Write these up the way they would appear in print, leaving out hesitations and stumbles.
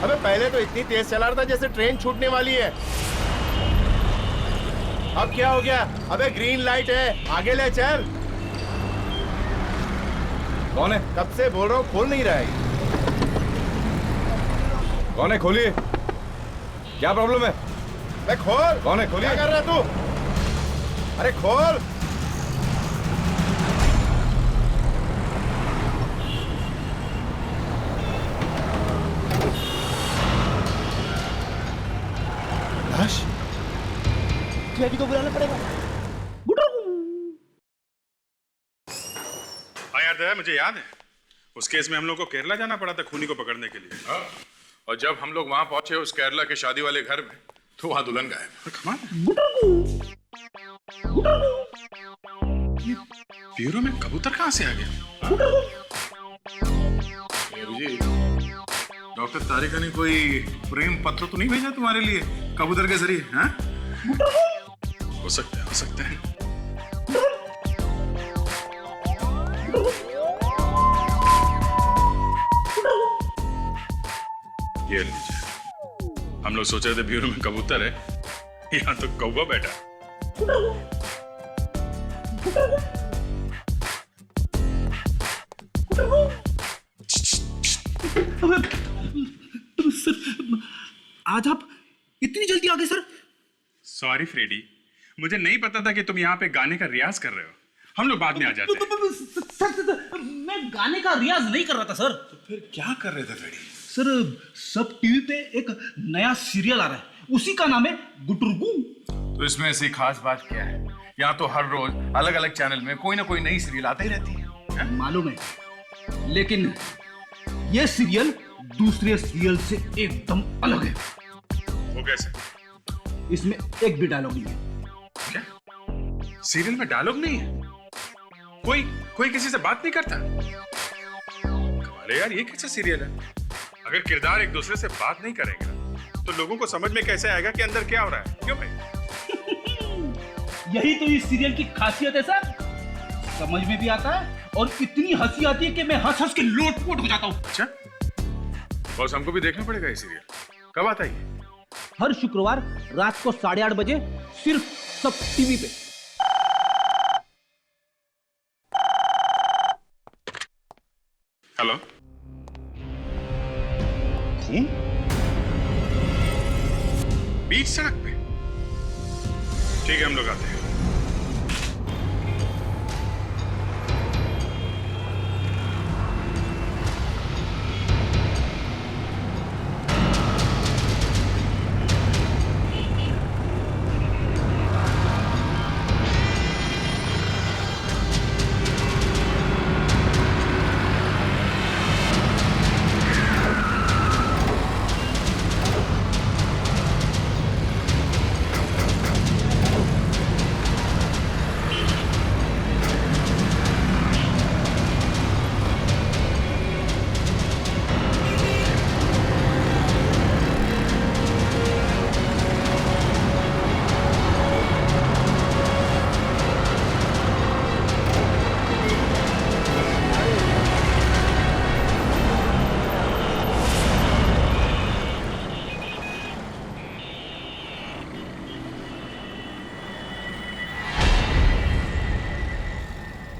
अबे पहले तो इतनी तेज चला रहा था जैसे ट्रेन छूटने वाली है। अब क्या हो गया? अबे ग्रीन लाइट है, आगे ले चल। कौन है? कब से बोल रहा हूँ, खोल नहीं रहा है। कौन है? खोलिए। क्या प्रॉब्लम है? मैं खोल। कौन है? खोलिए। क्या कर रहा तू? अरे खोल। लाश? डैडी को बुलाना पड़ेगा। हाँ याद है, मुझे याद है उस केस में हम लोग को केरला जाना पड़ा था खूनी को पकड़ने के लिए। हाँ। और जब हम लोग वहां पहुंचे उस केरला के शादी वाले घर में, तो वहां दुल्हन गायब। ब्यूरो में कबूतर कहाँ से आ गया? जी, डॉक्टर तारिका ने कोई प्रेम पत्र तो नहीं भेजा तुम्हारे लिए कबूतर के जरिए? हाँ, हो सकता है, हो सकता है। ये लीजिए, हम लोग सोच रहे थे ब्यूरो में कबूतर है, यहाँ तो कौवा बैठा। सर, आज आप इतनी जल्दी आ गए सर? सॉरी फ्रेडी, मुझे नहीं पता था कि तुम यहाँ पे गाने का रियाज कर रहे हो। हम लोग बाद में आ जाते हैं। सर, मैं गाने का रियाज नहीं कर रहा था सर। तो फिर क्या कर रहे थे फ्रेडी? सर, सब टीवी पे एक नया सीरियल आ रहा है, उसी का नाम है गुटुरगू। तो इसमें ऐसी खास बात क्या है? यहाँ तो हर रोज अलग अलग चैनल में कोई ना कोई नई सीरियल आती ही रहती है। मालूम है, लेकिन ये सीरियल दूसरे सीरियल से एकदम अलग है। वो कैसे? इसमें एक भी डायलॉग नहीं है। क्या? सीरियल में डायलॉग नहीं है? कोई कोई किसी से बात नहीं करता? कमाल है यार, ये कैसा सीरियल है? अगर किरदार एक दूसरे से बात नहीं करेगा तो लोगों को समझ में कैसे आएगा कि अंदर क्या हो रहा है? क्यों भाई? यही तो इस सीरियल की खासियत है सर, समझ में भी आता है और इतनी हंसी आती है कि मैं हंस हंस के लोटपोट हो जाता हूँ। अच्छा, बॉस हमको भी देखना पड़ेगा ये सीरियल। कब आता है? हर शुक्रवार रात को 8:30 बजे, सिर्फ सब टीवी पे। हेलो, खून बीच सड़क पे? ठीक है, हम लोग आते हैं।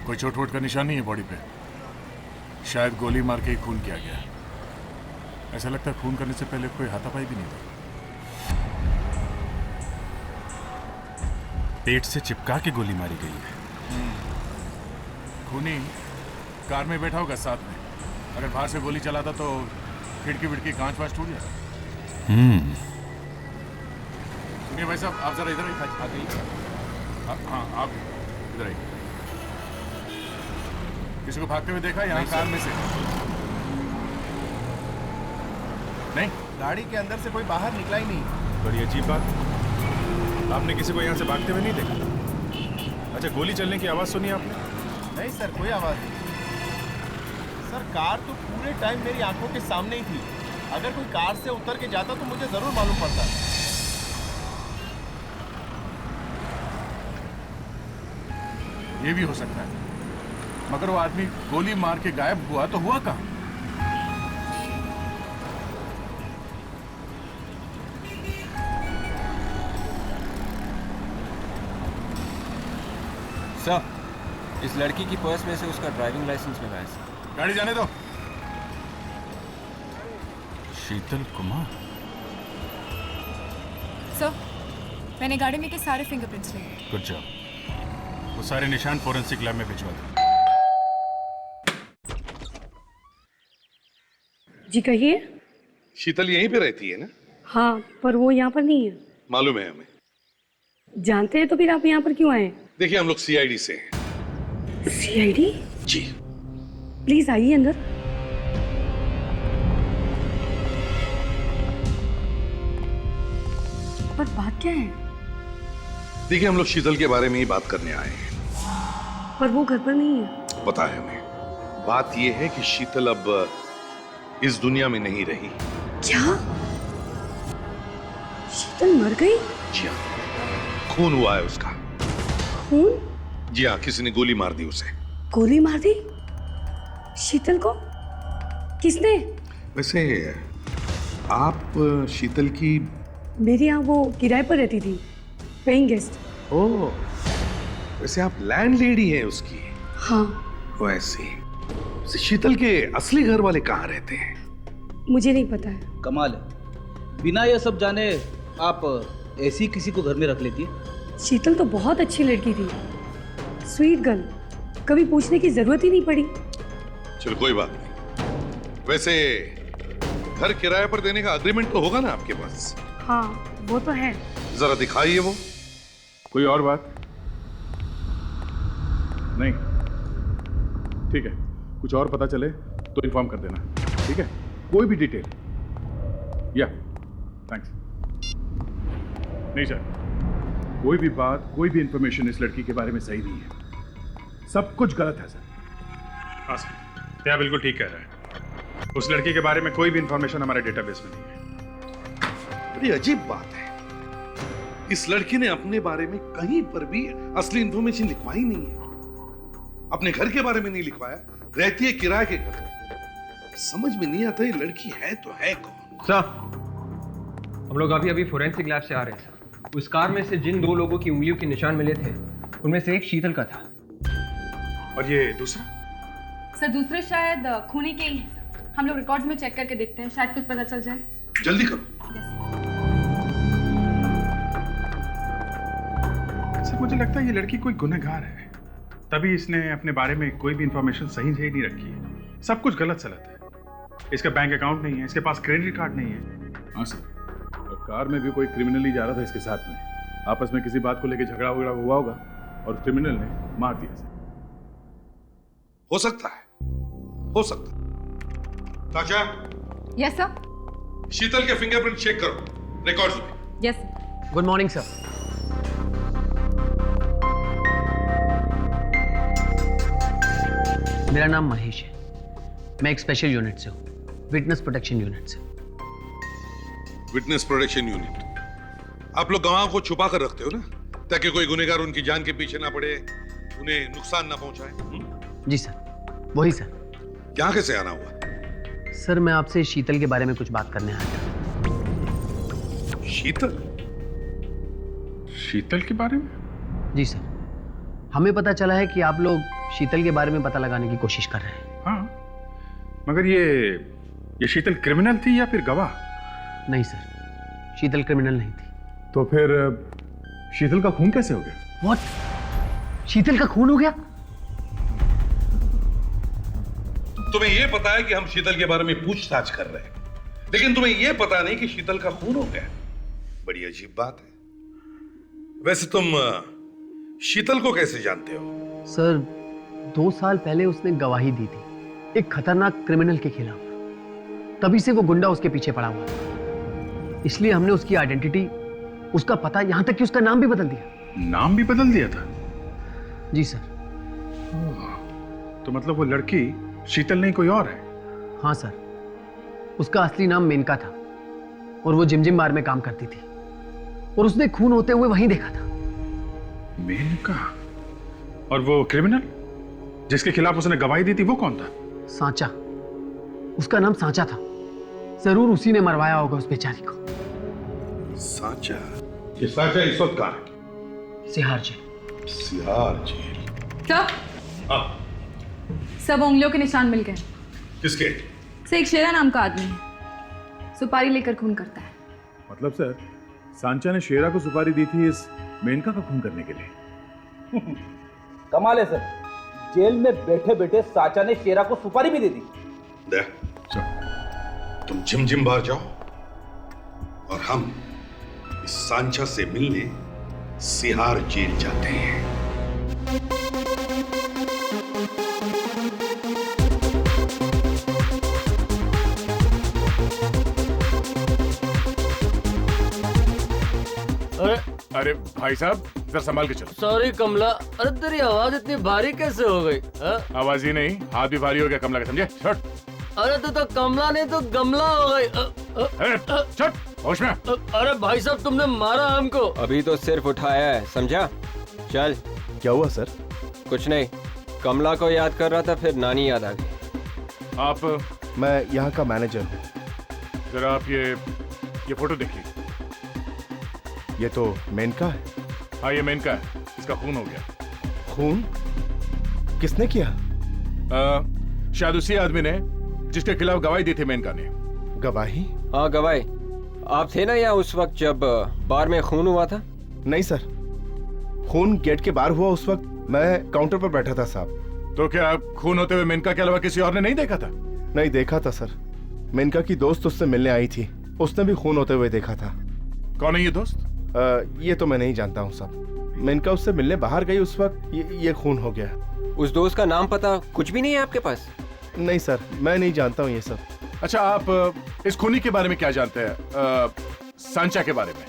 कोई चोट वोट का निशान नहीं है बॉडी पे। शायद गोली मार के ही खून किया गया। ऐसा लगता है खून करने से पहले कोई हाथापाई भी नहीं था। पेट से चिपका के गोली मारी गई है। खूनी कार में बैठा होगा साथ में। अगर बाहर से गोली चलाता तो खिड़की विड़की कांच वाच टूट जाता। सुनिए भाई साहब, आप जरा इधर आ जाइए। हाँ, आप इधर आइए। किसी को भागते हुए देखा यहाँ कार में से? नहीं, गाड़ी के अंदर से कोई बाहर निकला ही नहीं। बड़ी अजीब बात, आपने किसी को यहाँ से भागते हुए नहीं देखा? अच्छा, गोली चलने की आवाज सुनी आपने? नहीं सर, कोई आवाज नहीं। सर, कार तो पूरे टाइम मेरी आंखों के सामने ही थी। अगर कोई कार से उतर के जाता तो मुझे जरूर मालूम पड़ता। ये भी हो सकता है, मगर वो आदमी गोली मार के गायब हुआ तो हुआ कहाँ? सर, इस लड़की की पर्स में से उसका ड्राइविंग लाइसेंस मिला है सर। गाड़ी जाने दो। शीतल कुमार। सर, मैंने गाड़ी में के सारे फिंगरप्रिंट्स लिए। Good job. वो सारे निशान फोरेंसिक लैब में भिजवा दो। जी कहिए। शीतल यहीं पे रहती है ना? हाँ, पर वो यहाँ पर नहीं है। मालूम है हमें। जानते हैं तो फिर आप यहाँ पर क्यों आए? देखिए हम लोग सीआईडी से हैं। सीआईडी? जी। प्लीज आइए अंदर। पर बात क्या है? देखिए हम लोग शीतल के बारे में ही बात करने आए हैं। पर वो घर पर नहीं है। पता है हमें। बात ये है कि शीतल अब इस दुनिया में नहीं रही। क्या? शीतल मर गई? जी हाँ, खून हुआ है उसका। खून? जी हाँ, किसी ने गोली मार दी उसे। गोली मार दी? शीतल को? किसने? वैसे आप शीतल की? मेरे यहाँ वो किराए पर रहती थी, पेइंग गेस्ट। ओह, वैसे आप लैंडलेडी हैं उसकी? हाँ। वैसे शीतल के असली घर वाले कहाँ रहते हैं? मुझे नहीं पता है। कमाल है, बिना ये सब जाने आप ऐसी किसी को घर में रख लेती है। शीतल तो बहुत अच्छी लड़की थी, स्वीट गर्ल, कभी पूछने की जरूरत ही नहीं पड़ी। चलो कोई बात नहीं। वैसे घर किराए पर देने का एग्रीमेंट तो होगा ना आपके पास? हाँ, वो तो है। जरा दिखाइए वो। कोई और बात? नहीं? ठीक है, कुछ और पता चले तो इन्फॉर्म कर देना, ठीक है? कोई भी डिटेल। या थैंक्स। नहीं सर, कोई भी बात, कोई भी इंफॉर्मेशन इस लड़की के बारे में सही नहीं है। सब कुछ गलत है सर। हाँ सर, क्या बिल्कुल ठीक कह रहे हैं। उस लड़की के बारे में कोई भी इंफॉर्मेशन हमारे डेटाबेस में नहीं है। बड़ी अजीब बात है, इस लड़की ने अपने बारे में कहीं पर भी असली इंफॉर्मेशन लिखवाई नहीं है। अपने घर के बारे में नहीं लिखवाया, रहती है किराए के घर में। समझ में नहीं आता ये लड़की है तो है कौन? सर, हम लोग अभी फोरेंसिक लैब से आ रहे हैं सर। उस कार में से जिन 2 लोगों की उंगलियों के निशान मिले थे, उनमें से एक शीतल का था। और ये दूसरा? सर, दूसरे शायद खूनी के ही हैं सर। हम लोग रिकॉर्ड्स में चेक करके देखते हैं, शायद कुछ पता चल जाए। जल्दी करो। सर मुझे लगता है ये लड़की कोई गुनहगार है, तभी इसने अपने बारे में कोई भी इंफॉर्मेशन सही नहीं रखी है। सब कुछ गलत सलत है। इसका बैंक अकाउंट नहीं है, इसके पास क्रेडिट कार्ड नहीं है। हाँ सर, और कार में भी कोई क्रिमिनल ही जा रहा था इसके साथ में। आपस में किसी बात को लेकर झगड़ा वगड़ा हुआ होगा और क्रिमिनल ने मार दिया सर। हो सकता है, हो सकता है। ताजा, यस सर। शीतल के फिंगरप्रिंट चेक करो रिकॉर्ड्स में। Yes sir. Good morning sir. मेरा नाम महेश है, मैं एक स्पेशल यूनिट से हूँ, विटनेस प्रोटेक्शन यूनिट से। Witness protection unit. आप लोग गवाह को छुपा कर रखते हो ना, ताकि कोई गुनहगार उनकी जान के पीछे ना पड़े, उन्हें नुकसान ना पहुंचाए। जी सर, वही सर। यहाँ कैसे आना हुआ? सर मैं आपसे शीतल के बारे में कुछ बात करने आया था। शीतल? शीतल के बारे में? जी सर, हमें पता चला है कि आप लोग शीतल के बारे में पता लगाने की कोशिश कर रहे हैं। हाँ, मगर ये शीतल क्रिमिनल थी या फिर गवाह? नहीं सर, शीतल क्रिमिनल नहीं थी। तो फिर शीतल का खून कैसे हो गया? What? शीतल का खून हो गया? तुम्हें यह पता है कि हम शीतल के बारे में पूछताछ कर रहे हैं, लेकिन तुम्हें यह पता नहीं कि शीतल का खून हो गया। बड़ी अजीब बात है। वैसे तुम शीतल को कैसे जानते हो? सर, 2 साल पहले उसने गवाही दी थी एक खतरनाक क्रिमिनल के खिलाफ, तभी से वो गुंडा उसके पीछे पड़ा हुआ था। इसलिए हमने उसकी आइडेंटिटी, उसका पता, यहां तक कि उसका नाम भी बदल दिया। नाम भी बदल दिया था? जी सर। तो मतलब वो लड़की शीतल नहीं कोई और है? हाँ सर, उसका असली नाम मेनका था और वो जिमजिम बार में काम करती थी और उसने खून होते हुए वहीं देखा था। मेनका? और वो क्रिमिनल जिसके खिलाफ उसने गवाही दी थी वो कौन था? सांचा, उसका नाम सांचा था। जरूर उसी ने मरवाया होगा उस बेचारी को। सांचा? ये सांचा इस वक्त कहाँ है? सिहार जेल। सिहार जेल? सर, सब उंगलियों के निशान मिल गए। किसके? से एक शेरा नाम का आदमी है, सुपारी लेकर खून करता है। मतलब सर, सांचा ने शेरा को सुपारी दी थी इस मेनका का खून करने के लिए। कमाल है सर, जेल में बैठे बैठे साचा ने शेरा को सुपारी भी दे दी। दे, तुम जिम बाहर जाओ और हम इस सांचा से मिलने सिहार जेल जाते हैं। अरे भाई साहब, जरा संभाल के चलो। सॉरी कमला, अरे तेरी आवाज इतनी भारी कैसे हो गई? आवाज ही नहीं, हाथ भी भारी हो गया कमला का, समझे? छोड़। अरे तू तो कमला नहीं तो गमला हो गई। छोड़, होश में। अरे भाई साहब, तुमने मारा हमको। अभी तो सिर्फ उठाया है, समझा? चल। क्या हुआ सर? कुछ नहीं, कमला को याद कर रहा था, फिर नानी याद आ गई। आप? मैं यहाँ का मैनेजर हूँ। जरा आप ये फोटो देखिए। ये तो मेनका है। हाँ, ये मेनका है, इसका खून हो गया। खून? किसने किया? शायद उसी आदमी ने जिसके खिलाफ गवाही दी थी मेनका ने। गवाही? हाँ, गवाही। आप थे ना यहाँ उस वक्त जब बार में खून हुआ था? नहीं सर, खून गेट के बाहर हुआ उस वक्त मैं काउंटर पर बैठा था साहब। तो क्या खून होते हुए मेनका के अलावा किसी और ने नहीं देखा था? नहीं देखा था सर, मेनका की दोस्त उससे मिलने आई थी, उसने भी खून होते हुए देखा था। कौन है ये दोस्त? ये तो मैं नहीं जानता हूँ साहब, मेनका उससे मिलने बाहर गई उस वक्त ये खून हो गया। उस दोस्त का नाम पता कुछ भी नहीं है आपके पास? नहीं सर, मैं नहीं जानता हूँ ये सब। अच्छा, आप इस खूनी के बारे में क्या जानते हैं? सांचा के बारे में?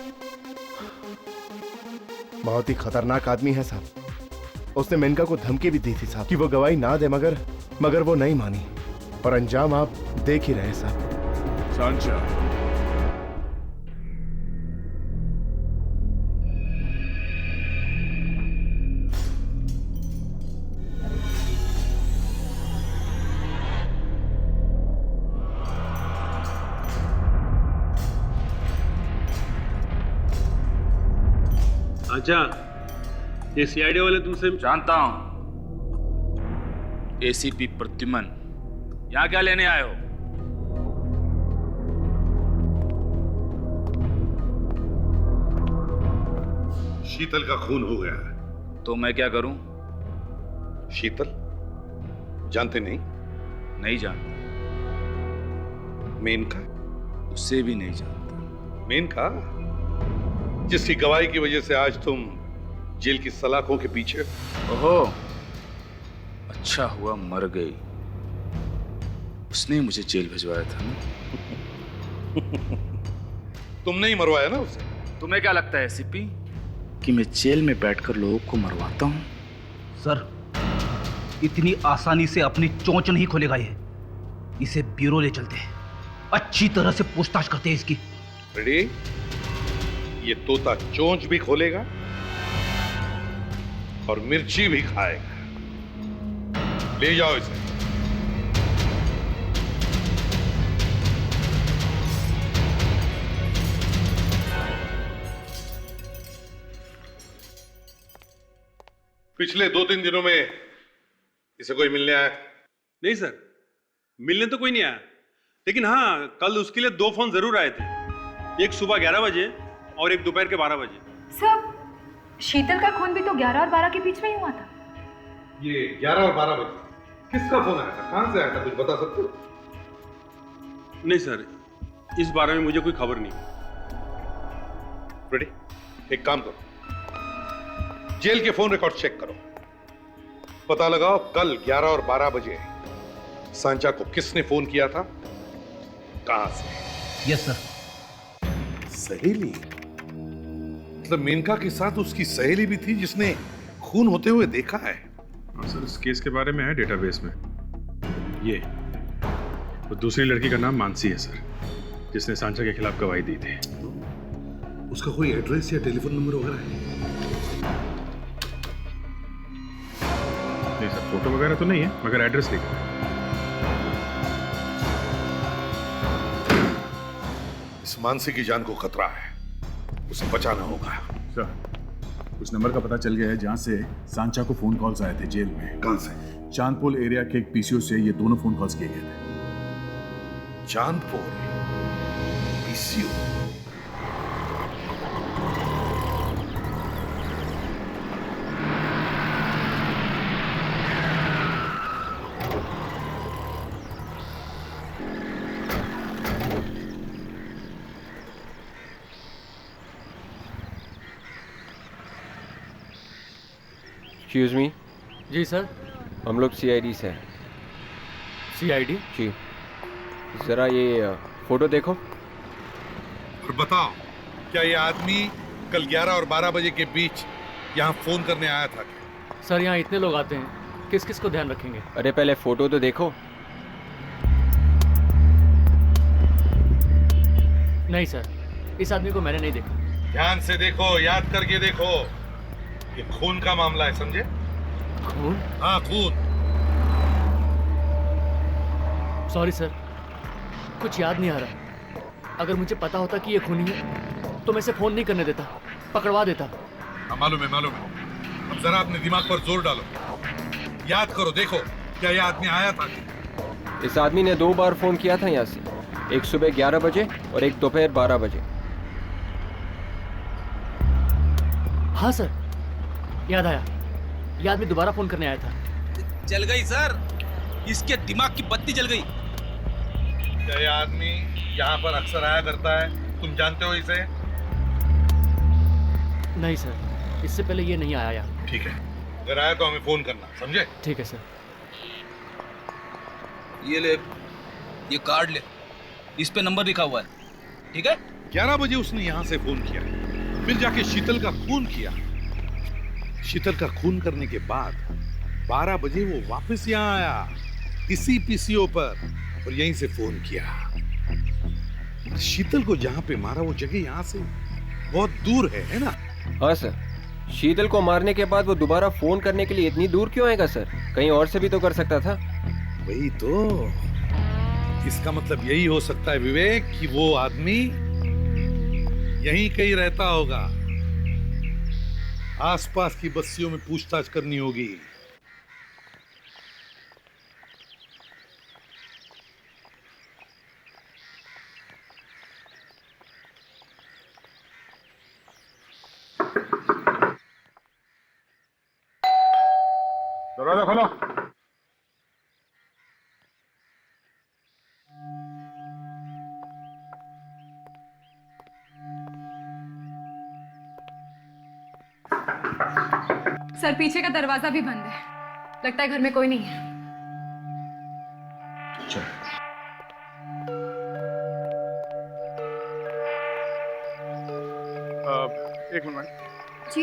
बहुत ही खतरनाक आदमी है साहब। उसने मेनका को धमकी भी दी थी साहब कि वो गवाही ना दे, मगर वो नहीं मानी और अंजाम आप देख ही रहे साहब। सांचा? अच्छा, ये सीआईडी वाले तुमसे? जानता हूं। एसीपी प्रद्युमन, यहाँ क्या लेने आए हो? शीतल का खून हो गया है। तो मैं क्या करूं? शीतल जानते नहीं? नहीं जानता। मेनका? उसे भी नहीं जानता। मेनका जिसकी गवाही की वजह से आज तुम जेल की सलाखों के पीछे। ओहो, अच्छा हुआ मर गई। उसने मुझे जेल भिजवाया था ना। तुमने ही मरवाया ना उसे। तुम्हें क्या लगता है एसीपी कि मैं जेल में बैठकर लोगों को मरवाता हूं? सर, इतनी आसानी से अपनी चोंच नहीं खोलेगा ये। इसे ब्यूरो ले चलते हैं, अच्छी तरह से पूछताछ करते हैं इसकी। रेडी? ये तोता चोंच भी खोलेगा और मिर्ची भी खाएगा। ले जाओ इसे। पिछले 2-3 दिनों में इसे कोई मिलने आया? नहीं सर, मिलने तो कोई नहीं आया, लेकिन हाँ, कल उसके लिए 2 फोन जरूर आए थे। एक सुबह 11 बजे और एक दोपहर के 12 बजे। सर, शीतल का खून भी तो 11 और 12 के बीच में ही हुआ था। ये 11 और 12 बजे किसका फोन आया था? कहां से आया था? कुछ बता सकते हो? नहीं सर, इस बारे में मुझे कोई खबर नहीं। रेडी? एक काम करो, जेल के फोन रिकॉर्ड चेक करो, पता लगाओ कल 11 और 12 बजे सांचा को किसने फोन किया था, कहां से। Yes sir. सहेली? मतलब मेनका के साथ उसकी सहेली भी थी जिसने खून होते हुए देखा है? सर, इस केस के बारे में है डेटाबेस में। ये वो दूसरी लड़की का नाम मानसी है सर, जिसने सांचा के खिलाफ गवाही दी थी। उसका कोई एड्रेस या टेलीफोन नंबर वगैरह है? नहीं सर, फोटो वगैरह तो नहीं है, मगर एड्रेस लिखा है। इस मानसी की जान को खतरा है, उसे बचाना होगा। सर, उस नंबर का पता चल गया है जहां से सांचा को फोन कॉल्स आए थे जेल में। कहां से? चांदपोल एरिया के एक पीसीओ से ये दोनों फोन कॉल्स किए गए थे। चांदपोल पीसीओ? Excuse me. जी सर। हम लोग सीआईडी से हैं। सीआईडी? जी। जरा ये फोटो देखो। और बताओ, क्या ये आदमी कल 11 और 12 बजे के बीच यहाँ फोन करने आया था? सर यहाँ इतने लोग आते हैं, किस किस को ध्यान रखेंगे? अरे पहले फोटो तो देखो। नहीं सर, इस आदमी को मैंने नहीं देखा। ध्यान से देखो, याद करके देखो। ये खून का मामला है, समझे? खून? हाँ, खून। सॉरी सर, कुछ याद नहीं आ रहा। अगर मुझे पता होता कि ये खूनी है तो मैं इसे फोन नहीं करने देता, पकड़वा देता। हाँ, मालूम है, मालूम है। अब जरा अपने दिमाग पर जोर डालो, याद करो, देखो क्या ये आदमी आया था? इस आदमी ने 2 बार फोन किया था यहाँ से, एक सुबह 11 बजे और एक दोपहर 12 बजे। हाँ सर, याद आया। ये आदमी दोबारा फोन करने आया था। जल गई सर, इसके दिमाग की बत्ती जल गई। क्या ये आदमी यहाँ पर अक्सर आया करता है? तुम जानते हो इसे? नहीं सर, इससे पहले ये नहीं आया यहाँ। ठीक है, अगर आया तो हमें फोन करना, समझे? ठीक है सर। ये ले, ये कार्ड ले, इस पे नंबर लिखा हुआ है, ठीक है? 11 बजे उसने यहाँ से फोन किया, फिर जाके शीतल का खून किया। शीतल का खून करने के बाद 12 बजे वो वापस यहाँ आया, इसी पीसीओ पर, और यहीं से फोन किया। शीतल को जहाँ पे मारा वो जगह यहाँ से बहुत दूर है ना? हाँ सर। शीतल को मारने के बाद वो दोबारा फोन करने के लिए इतनी दूर क्यों आएगा सर? कहीं और से भी तो कर सकता था। वही तो, इसका मतलब यही हो सकता है विवेक कि वो आदमी यहीं कहीं रहता होगा। आसपास की बस्तियों में पूछताछ करनी होगी। दरवाजा खोलो। सर, पीछे का दरवाजा भी बंद है, लगता है घर में कोई नहीं है। अच्छा। एक मिनट। जी।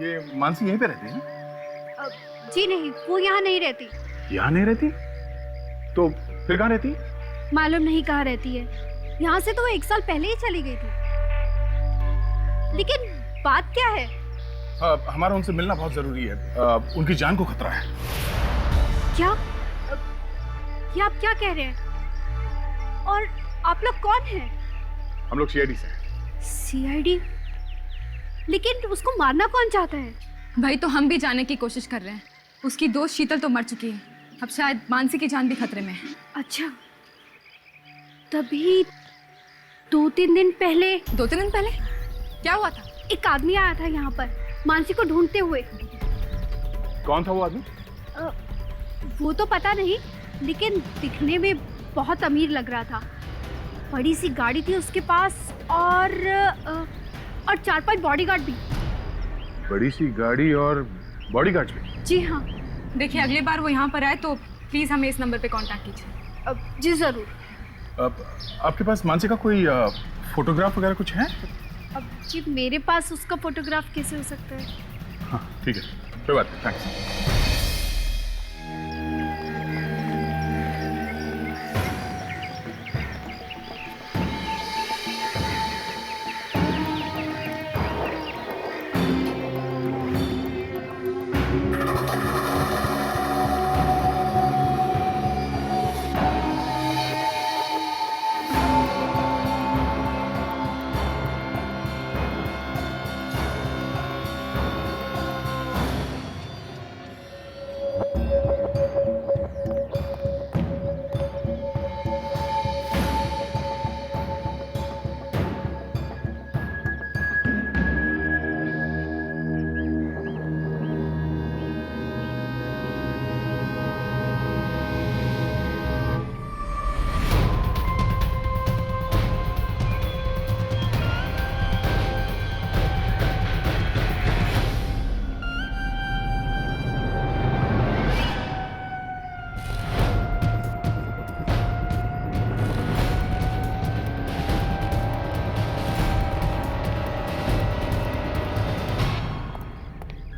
ये मानसी यहीं पे रहती है? जी नहीं, वो यहाँ नहीं रहती। यहाँ नहीं रहती? तो फिर कहाँ रहती? मालूम नहीं कहाँ रहती है। यहाँ से तो वो 1 साल पहले ही चली गई थी। लेकिन बात क्या है? हमारा उनसे मिलना बहुत जरूरी है। उनकी जान को खतरा है। क्या? ये आप क्या कह रहे हैं? और आप लोग कौन हैं? हम लोग सीआईडी से हैं। सीआईडी? लेकिन उसको मारना कौन चाहता है? भाई, तो हम भी जानने की कोशिश कर रहे हैं। उसकी दोस्त शीतल तो मर चुकी है, अब शायद मानसी की जान भी खतरे में है। अच्छा, तभी 2-3 दिन पहले। 2-3 दिन पहले क्या हुआ था? एक आदमी आया था यहाँ पर मानसी को ढूंढते हुए। कौन था वो आदमी? वो तो पता नहीं, लेकिन दिखने में बहुत अमीर लग रहा था। बड़ी सी गाड़ी थी उसके पास और 4-5 बॉडीगार्ड भी। बड़ी सी गाड़ी और बॉडीगार्ड भी? जी हाँ। देखिए, अगली बार वो यहाँ पर आए तो प्लीज हमें इस नंबर पे कांटेक्ट कीजिए। जी जरूर। आपके पास मानसी का कोई फोटोग्राफ वगैरह कुछ है? अब जी मेरे पास उसका फोटोग्राफ कैसे हो सकता है? हाँ ठीक है, कोई बात नहीं, थैंक्स।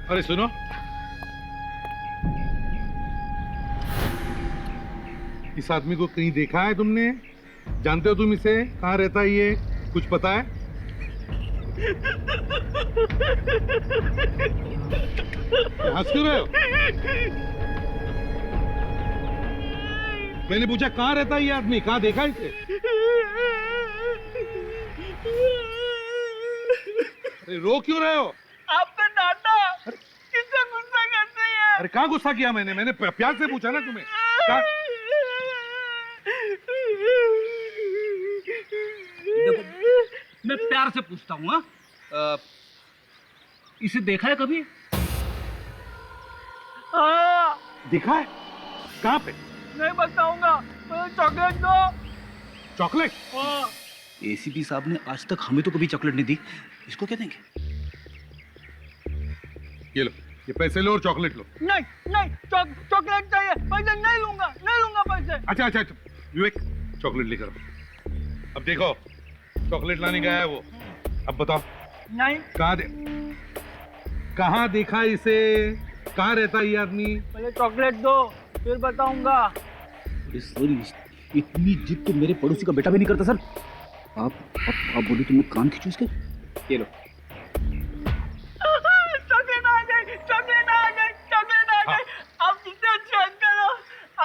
अरे सुनो, इस आदमी को कहीं देखा है तुमने? जानते हो तुम इसे? कहाँ रहता है ये? कुछ पता है? हंस क्यों रहे हो? मैंने पूछा कहाँ रहता है ये आदमी? कहाँ देखा है इसे? अरे रो क्यों रहे हो? आपने डांटा, किससे गुस्सा करते हैं? अरे कहाँ गुस्सा किया मैंने? मैंने प्यार से पूछा ना तुम्हें। देखो, मैं प्यार से पूछता हूँ। हाँ, इसे देखा है कभी? हाँ। देखा है? कहाँ पे? नहीं बताऊंगा। चॉकलेट दो। चॉकलेट? हाँ। एसीपी साहब ने आज तक हमें तो कभी चॉकलेट नहीं दी, इसको क्या देंगे? ये लो, ये पैसे लो और चॉकलेट लो। नहीं नहीं, चॉकलेट चाहिए। पैसे नहीं लूंगा, नहीं लूंगा पैसे। अच्छा अच्छा, विवेक चॉकलेट लेकर आओ। अब देखो, चॉकलेट लाने गया है वो। अब बताओ। नहीं। कहाँ देखा इसे? कहाँ रहता है ये आदमी? पहले चॉकलेट दो, फिर बताऊंगा। सर, इतनी जिद तो मेरे पड़ोसी का बेटा भी नहीं करता सर। आप बोले तुमने कान खींचो इसके? ये लो। चॉकलेट आ गई, चॉकलेट आ गई, चॉकलेट आ गई। आप कितने अच्छे अंकल हो,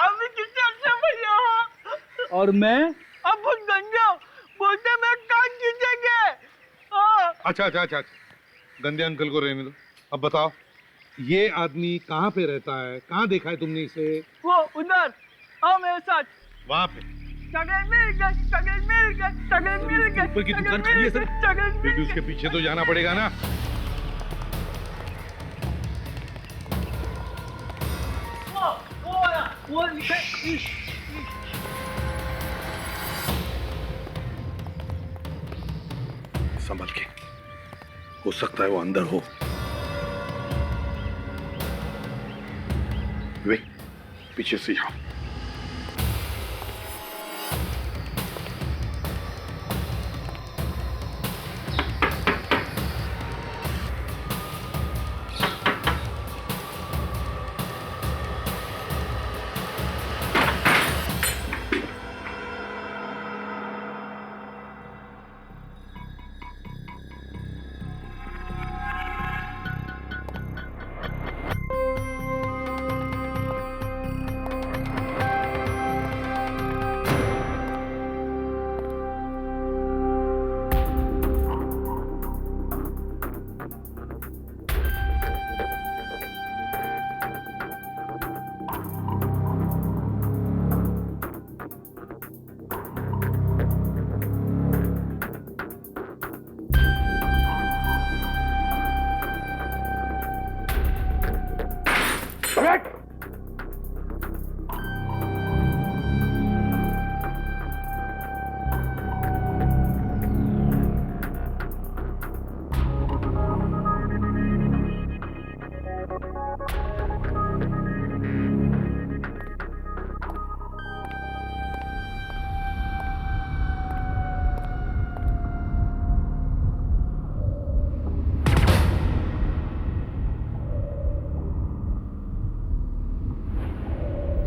आप भी कितने अच्छे भैया हो। और मैं अब बहुत गंजा हूँ, बोलते मैं कान खींचेंगे। अच्छा अच्छा अच्छा, गंदे अंकल को रहने दो। अब बताओ, ये आदमी कहाँ पे रहता है? कहाँ देखा है तुमने इसे? वो उधर, आओ मेरे साथ। वहाँ पे? चॉकलेट मिल गई, चॉकलेट मिल गई, चॉकलेट मिल गई। ऊपर की दुकान खाली है सर। फिर भी उसके पीछे तो जाना पड़ेगा ना। वो लिखा है। संभल के, हो सकता है वो अंदर हो। वे पीछे से जाओ।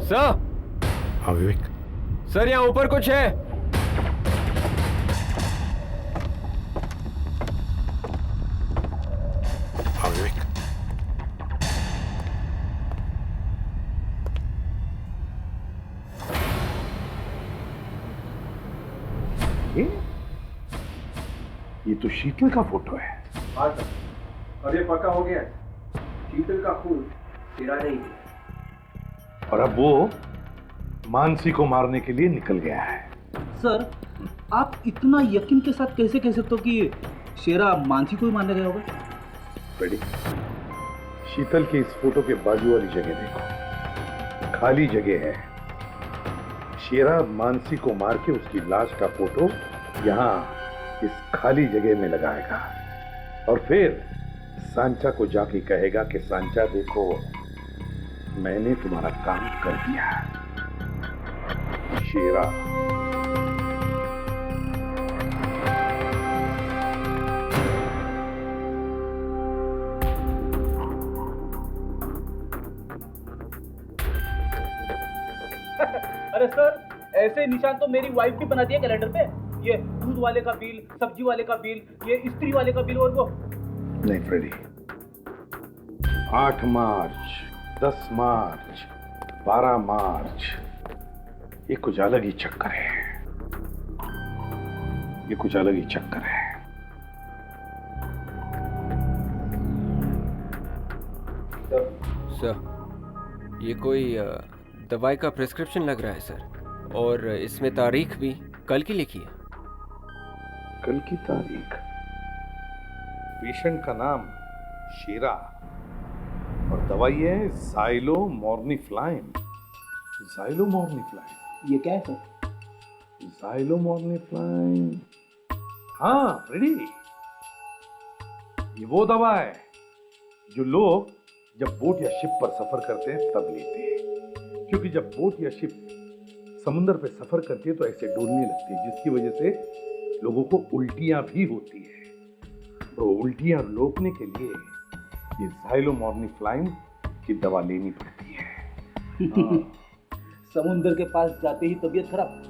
सर। हाँ विवेक। सर, यहाँ ऊपर कुछ है। हाँ विवेक। ये तो शीतल का फोटो है। हाँ सर, अब ये पक्का हो गया। शीतल का खून तेरा नहीं है। और अब वो मानसी को मारने के लिए निकल गया है। सर, आप इतना यकीन के साथ कैसे कह सकते हो कि शेरा मानसी को ही मारने गया होगा? बेटी, शीतल की इस फोटो के बाजू वाली जगह देखो, खाली जगह है। शेरा मानसी को मार के उसकी लाश का फोटो यहाँ इस खाली जगह में लगाएगा और फिर सांचा को जाके कहेगा कि सांचा देखो, मैंने तुम्हारा काम कर दिया। शेरा अरे सर, ऐसे निशान तो मेरी वाइफ भी बनाती है कैलेंडर पे। ये दूध वाले का बिल, सब्जी वाले का बिल, ये इस्त्री वाले का बिल और वो। नहीं फ्रेडी, 8 मार्च, 10 मार्च, 12 मार्च, ये कुछ अलग ही चक्कर है। ये कुछ अलग ही चक्कर है। सर, ये कोई दवाई का प्रिस्क्रिप्शन लग रहा है सर, और इसमें तारीख भी कल की लिखी है। कल की तारीख? पेशेंट का नाम शेरा और दवाई है ज़ाइलोमॉर्निफ्लाइन। ज़ाइलोमॉर्निफ्लाइन, ये क्या है सर? ज़ाइलोमॉर्निफ्लाइन, हाँ फ्रेडी, ये वो दवा है जो लोग जब बोट या शिप पर सफर करते हैं तब लेते हैं, क्योंकि जब बोट या शिप समुद्र पे सफर करती है तो ऐसे डोलने लगती है, जिसकी वजह से लोगों को उल्टियां भी होती है। और उल्टियां रोकने के लिए ये ज़ाइलोमॉर्निफ्लाइन की दवा लेनी पड़ती है। समुद्र के पास जाते ही तबीयत खराब।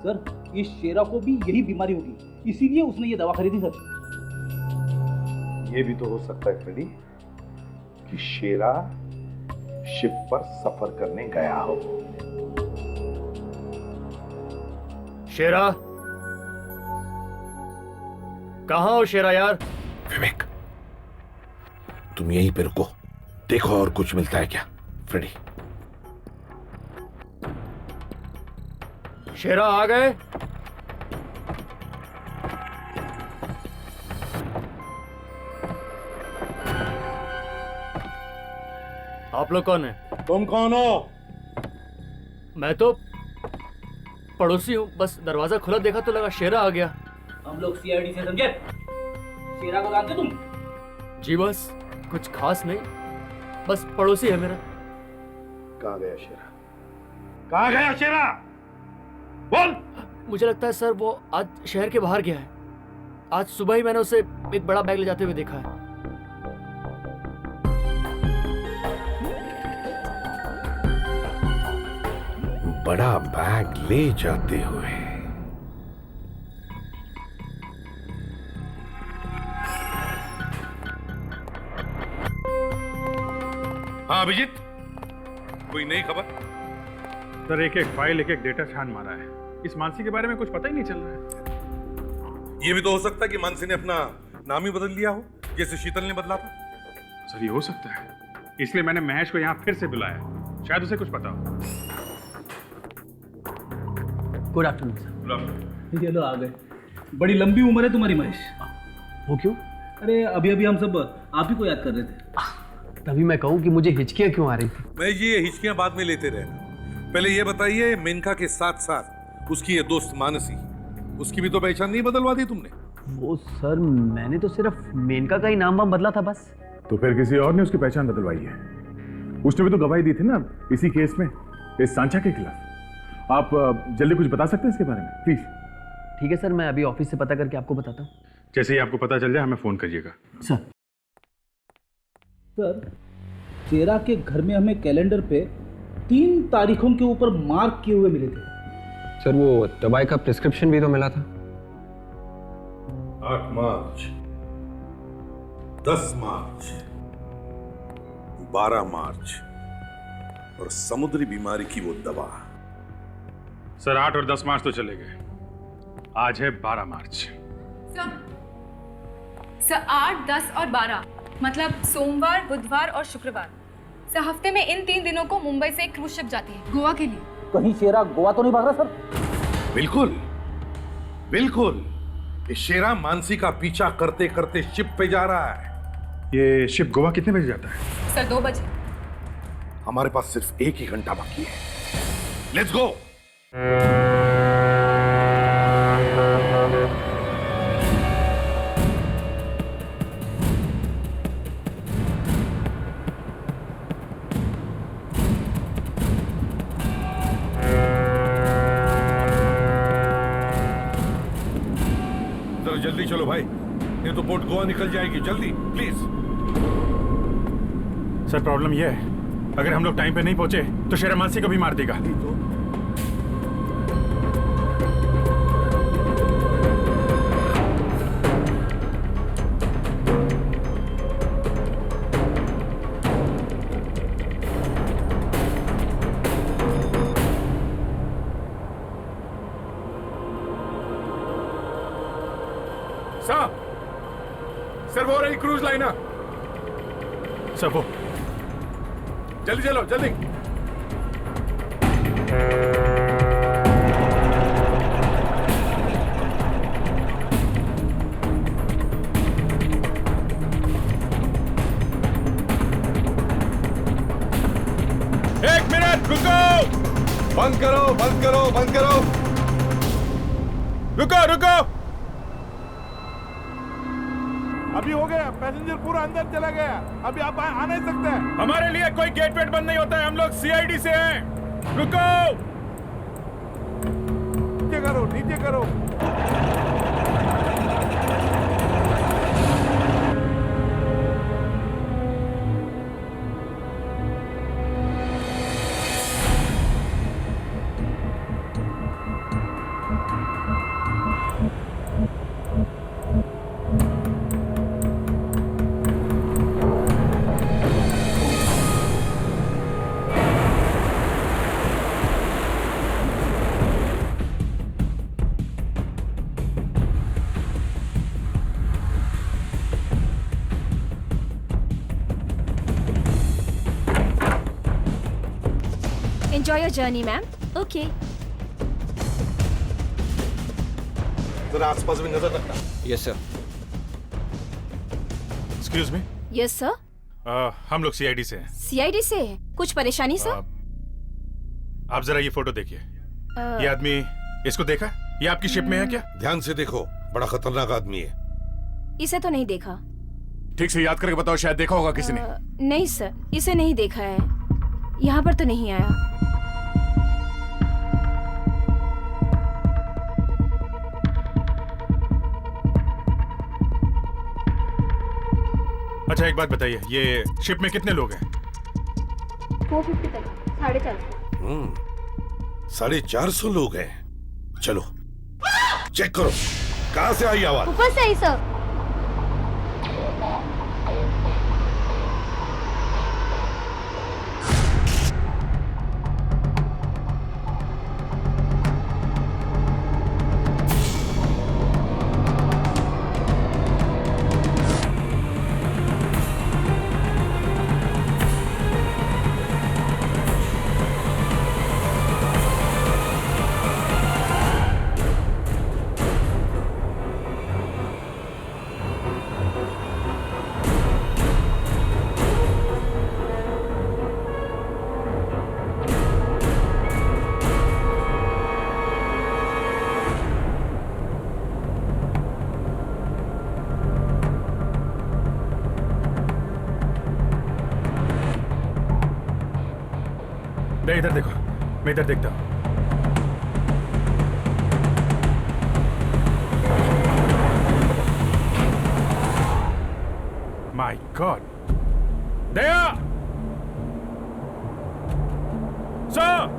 सर, इस शेरा को भी यही बीमारी होगी, इसीलिए उसने ये दवा खरीदी सर। ये भी तो हो सकता है फ्रेडी कि शेरा शिप पर सफर करने गया हो। शेरा, कहाँ हो शेरा यार? विवेक, तुम यहीं पे रुको, देखो और कुछ मिलता है क्या। फ्रेडी, शेरा आ गए? आप लोग कौन है? तुम कौन हो? मैं तो पड़ोसी हूँ, बस दरवाजा खुला देखा तो लगा शेरा आ गया। हम लोग सीआईडी से समझे। शेरा को जानते तुम? जी बस, कुछ खास नहीं, बस पड़ोसी है मेरा। कहाँ गया शेरा? कहाँ गया शेरा? बोल। मुझे लगता है सर वो आज शहर के बाहर गया है। आज सुबह ही मैंने उसे एक बड़ा बैग ले जाते हुए देखा है। बड़ा बैग ले जाते हुए? हाँ अभिजीत, कोई नई खबर? सर, एक एक फाइल, एक एक डेटा छान मारा है। इस मानसी के बारे में कुछ पता ही नहीं चल रहा है। ये भी तो हो सकता है कि मानसी ने अपना नाम ही बदल लिया हो, जैसे शीतल ने बदला था। सर, ये हो सकता है, इसलिए मैंने महेश को यहाँ फिर से बुलाया, शायद उसे कुछ पता हो। Good afternoon sir. ये लो आ गए। बड़ी लंबी उम्र है तुम्हारी महेश। वो क्यों? अरे अभी अभी हम सब आप ही को याद कर रहे थे। तभी मैं कहूँ कि मुझे हिचकियाँ क्यों आ रही थी। मैं ये हिचकियाँ बाद में लेते रहना, पहले ये बताइए मेनका के साथ साथ उसकी ये दोस्त मानसी, उसकी भी तो पहचान नहीं बदलवा दी तुमने? वो सर, मैंने तो सिर्फ मेनका का ही नाम वाम बदला था बस। तो फिर किसी और ने उसकी पहचान बदलवाई है। उसने भी तो गवाही दी थी ना इसी केस में, इस सांचा के खिलाफ। आप जल्दी कुछ बता सकते हैं इसके बारे में प्लीज? ठीक है सर, मैं अभी ऑफिस से पता करके आपको बताता हूँ। जैसे ही आपको पता चल जाए हमें फोन करिएगा। सर, शेरा के घर में हमें कैलेंडर पे 3 तारीखों के ऊपर मार्क किए हुए मिले थे। सर, वो दवाई का प्रिस्क्रिप्शन भी तो मिला था। 8 मार्च, 10 मार्च, 12 मार्च और समुद्री बीमारी की वो दवा। सर, 8 और 10 मार्च तो चले गए, आज है 12 मार्च। सर 8, 10 और 12 मतलब सोमवार, बुधवार और शुक्रवार। सर, हफ्ते में इन 3 दिनों को मुंबई से एक क्रूज शिप जाती है गोवा के लिए। कहीं शेरा गोवा तो नहीं भाग रहा सर? बिल्कुल बिल्कुल, ये शेरा मानसी का पीछा करते करते शिप पे जा रहा है। ये शिप गोवा कितने बजे जाता है? सर 2 बजे। हमारे पास सिर्फ 1 ही घंटा बाकी है। Let's go. जल्दी चलो भाई, नहीं तो बोट गोवा निकल जाएगी। जल्दी प्लीज। सर, प्रॉब्लम यह है, अगर हम लोग टाइम पे नहीं पहुंचे तो शेरा मानसी को भी मार देगा। सर वो रही क्रूज लाइनर। सर वो जल्दी चलो जल्दी। एक मिनट रुको। बंद करो बंद करो बंद करो। रुको रुको। अभी हो गया, पैसेंजर पूरा अंदर चला गया, अभी आप आ नहीं सकते। हमारे लिए कोई गेट वेट बंद नहीं होता है, हम लोग सीआईडी से हैं। रुको। नीचे करो नीचे करो। Enjoy your journey, ma'am. Okay. जरा आसपास भी नजर रखना। Yes sir. Excuse me. Yes, sir. हम लोग सीआईडी से हैं। CID से है। कुछ परेशानी सर? आप जरा ये फोटो देखिए। ये आदमी, इसको देखा? ये आपकी शिप में है क्या? ध्यान से देखो, बड़ा खतरनाक आदमी है। इसे तो नहीं देखा। ठीक से याद करके बताओ, शायद देखा होगा किसी ने। नहीं सर, इसे नहीं देखा है। यहाँ पर तो नहीं आया। अच्छा एक बात बताइए, ये शिप में कितने लोग हैं? 450 तक, 450। 450 लोग हैं। चलो चेक करो, कहां से आई आवाज? ऊपर से आई सर। मैं इधर देखो, मैं इधर देखता हूँ। My God, Daya! Sir!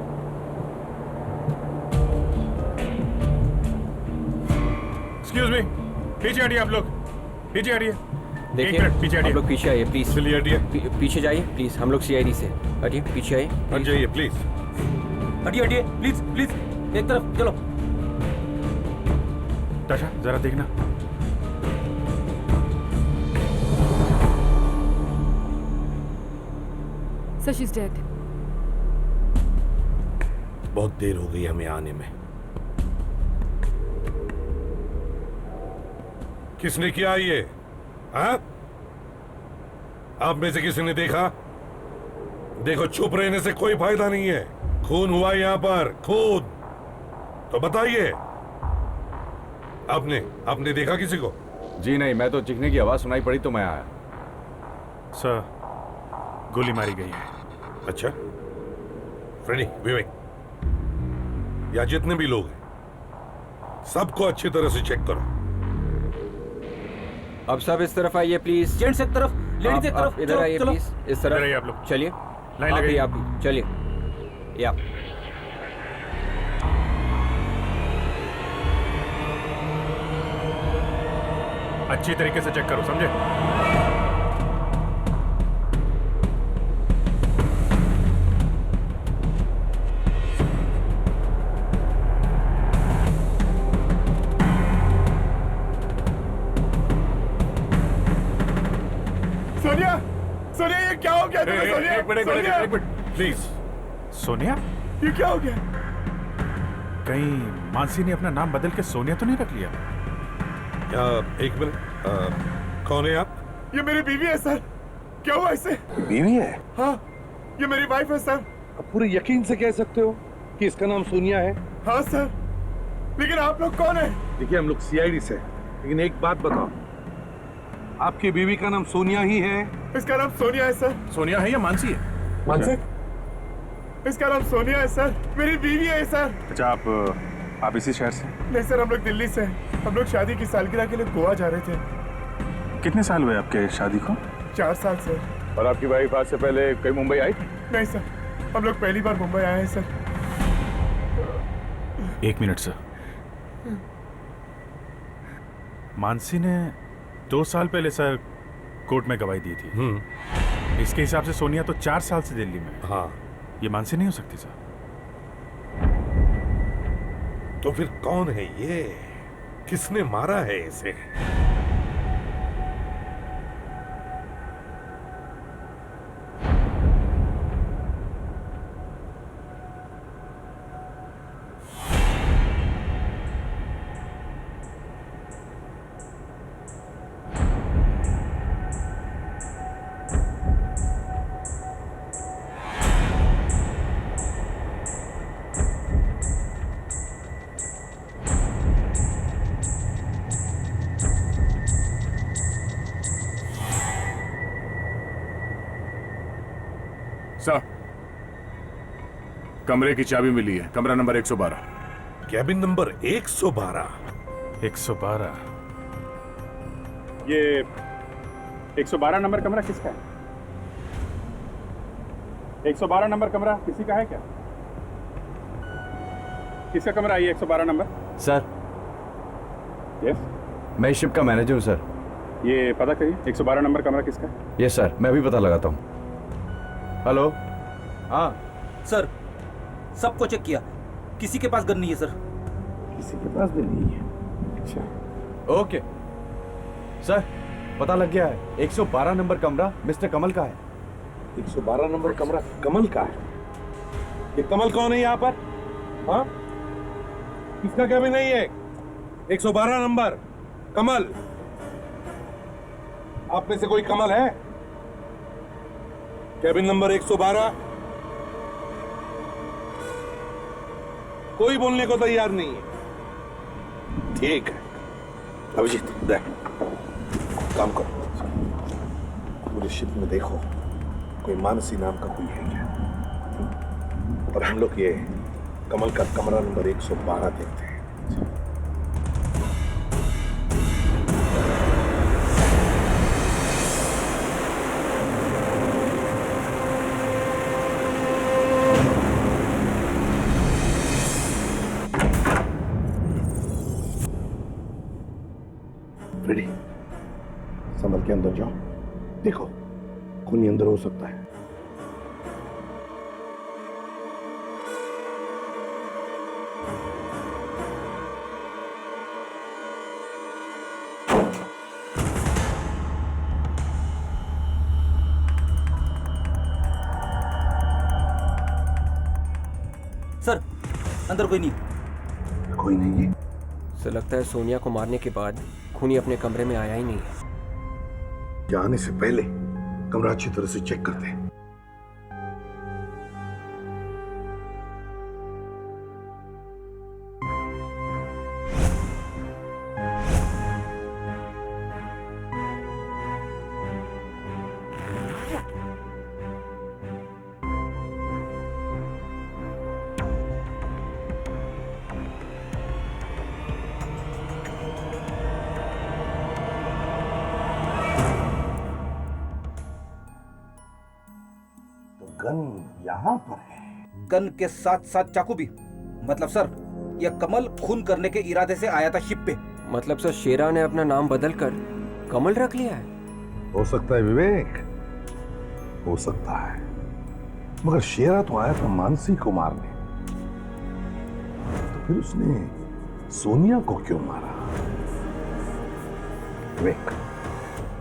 Excuse me, पीछे हटिए आप लोग, पीछे हटिए। देखिए, पीछे आप लोग पीछे आइए प्लीज। चलिए हटिए। पीछे जाइए प्लीज, हम लोग सीआईडी से। हटिए, पीछे आइए। हट जाइए प्लीज। हटिए हटिए प्लीज प्लीज, एक तरफ चलो। ताशा जरा देखना। Sir, she is dead. बहुत देर हो गई हमें आने में। किसने किया ये? हाँ? आप में से किसी ने देखा? देखो, चुप रहने से कोई फायदा नहीं है। खून हुआ यहाँ पर, खून। तो बताइए, आपने देखा किसी को? जी नहीं, मैं तो चीखने की आवाज सुनाई पड़ी तो मैं आया। सर, गोली मारी गई है। अच्छा, फ्रेडी, विवेक, या जितने भी लोग हैं, सबको अच्छी तरह से चेक करो। अब सब इस तरफ आइए प्लीज। जेंट्स एक तरफ, लेडीज एक तरफ। इधर आइए प्लीज, इस तरफ। इधर आइए आप लोग। चलिए, लाइन लगाइए। आप भी चलिए। या अच्छी तरीके से चेक करो, समझे? तुम्हें सोनिया? एक मिनट सोनिया? प्लीज। सोनिया? ये क्या हो गया? कहीं मानसी ने अपना नाम बदल के सोनिया तो नहीं रख लिया? एक मिनट, कौन है आप? ये मेरी बीवी है सर। क्या हुआ इसे? बीवी है? हाँ, ये मेरी वाइफ है सर। अब पूरे यकीन से कह सकते हो कि इसका नाम सोनिया है? हाँ सर, लेकिन आप लोग कौन है? देखिए हम लोग सीआईडी से, लेकिन एक बात बताओ, आपकी बीवी का नाम सोनिया ही है? इसका नाम सोनिया है सर। सोनिया है या मानसी है? मानसी? इसका नाम सोनिया है सर, मेरी बीवी है सर। अच्छा, आप इसी शहर से? नहीं सर, हम लोग दिल्ली से हैं। हम लोग शादी की सालगिरह के लिए गोवा जा रहे थे। कितने साल हुए आपके शादी को? 4 साल सर। और आपकी वाइफ आज से पहले कहीं मुंबई आई थी? नहीं सर, हम लोग पहली बार मुंबई आए हैं सर। 1 minute sir. मानसी ने 2 साल पहले सर कोर्ट में गवाही दी थी। इसके हिसाब से सोनिया तो 4 साल से दिल्ली में है। हाँ। ये मानसी नहीं हो सकती सर। तो फिर कौन है ये? किसने मारा है इसे? सर, कमरे की चाबी मिली है, कमरा नंबर 112। Cabin number 112? 112? ये 112 नंबर कमरा किसका है? 112 नंबर कमरा किसी का है क्या? किसका कमरा है ये 112 नंबर? सर, यस, मैं इस शिप का मैनेजर हूँ सर। ये पता करिए 112 नंबर कमरा किसका है? यस सर, मैं भी पता लगाता हूँ। हेलो। हाँ सर, सबको चेक किया, किसी के पास गन नहीं है सर। किसी के पास भी नहीं है? अच्छा, ओके सर, पता लग गया है। 112 नंबर कमरा मिस्टर कमल का है। 112 नंबर कमरा कमल का है? ये कमल कौन है यहाँ पर? हाँ, किसका कैबिन नहीं है? 112 नंबर कमल। आप में से कोई कमल है? Cabin number 112? कोई बोलने को तैयार नहीं है। ठीक है अभिजीत, देख, काम करो, पूरे शिप में देखो कोई मानसी नाम का कोई है क्या, और हम लोग ये कमल का कमरा नंबर 112 देखते हैं। रेडी? संभल के अंदर जाओ, देखो खूनी अंदर हो सकता है। सर, अंदर कोई नहीं। कोई नहीं है? सर, लगता है सोनिया को मारने के बाद खूनी अपने कमरे में आया ही नहीं है। जाने से पहले कमरा अच्छी तरह से चेक करते हैं। गन यहाँ पर है। गन के साथ साथ चाकू भी। मतलब सर, यह कमल खून करने के इरादे से आया था शिप पे। मतलब सर, शेरा ने अपना नाम बदलकर कमल रख लिया है? हो सकता है विवेक, हो सकता है, मगर शेरा तो आया था मानसी को मारने, तो फिर उसने सोनिया को क्यों मारा? विवेक,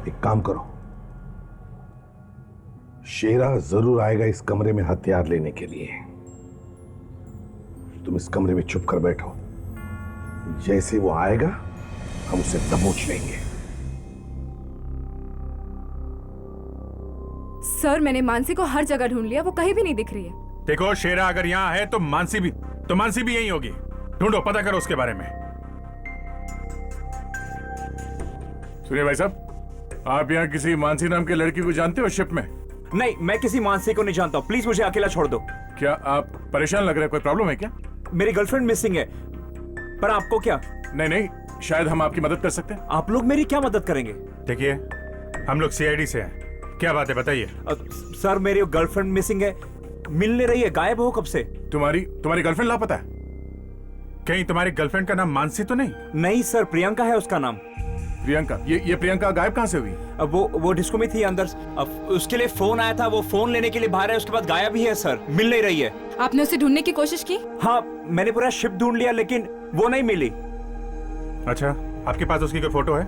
एक काम करो, शेरा जरूर आएगा इस कमरे में हथियार लेने के लिए। तुम इस कमरे में चुप कर बैठो, जैसे वो आएगा हम उसे दबोच लेंगे। सर, मैंने मानसी को हर जगह ढूंढ लिया, वो कहीं भी नहीं दिख रही है। देखो, शेरा अगर यहाँ है तो मानसी भी यहीं होगी। ढूंढो, पता करो उसके बारे में। सुनिए भाई साहब, आप यहाँ किसी मानसी नाम के लड़की को जानते हो शिप में? नहीं, मैं किसी मानसी को नहीं जानता हूँ। प्लीज मुझे अकेला छोड़ दो। क्या आप परेशान लग रहे हैं? कोई प्रॉब्लम है क्या? मेरी गर्लफ्रेंड मिसिंग है। पर आपको क्या? नहीं, शायद हम आपकी मदद कर सकते हैं। आप लोग मेरी क्या मदद करेंगे? देखिए, हम लोग सीआईडी से हैं। क्या बात है, बताइए। सर, मेरी गर्लफ्रेंड मिसिंग है, मिल नहीं रही है, गायब हो कब से। तुम्हारी गर्लफ्रेंड लापता है? कहीं तुम्हारी गर्लफ्रेंड का नाम मानसी तो नहीं? नहीं सर, प्रियंका है उसका नाम। प्रियंका? ये प्रियंका गायब कहाँ से हुई? अब वो डिस्को में थी अंदर। अब उसके लिए फोन आया था, वो फोन लेने के लिए बाहर है, उसके बाद गायब ही है सर, मिल नहीं रही है। आपने उसे ढूंढने की कोशिश की? हाँ, मैंने पूरा शिप ढूंढ लिया लेकिन वो नहीं मिली। अच्छा, आपके पास उसकी कोई फोटो है?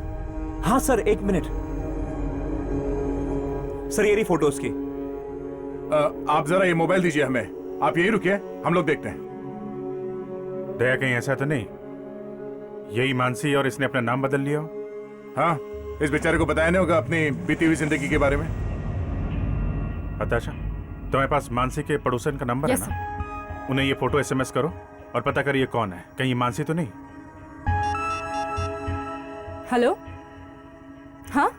हाँ सर, एक मिनट सर, ये रही फोटो उसकी। आप जरा ये मोबाइल दीजिए हमें। आप यही रुकिए, हम लोग देखते हैं। दया, कहीं ऐसा तो नहीं यही मानसी और इसने अपना नाम बदल लिया हो? हाँ, इस बेचारे को बताया नहीं होगा अपनी बीती हुई जिंदगी के बारे में। हताशा, तुम्हारे पास मानसी के पड़ोसन का नंबर है ना? उन्हें ये फोटो SMS करो और पता करिए कौन है। कहीं ये मानसी तो नहीं? हेलो, हाँ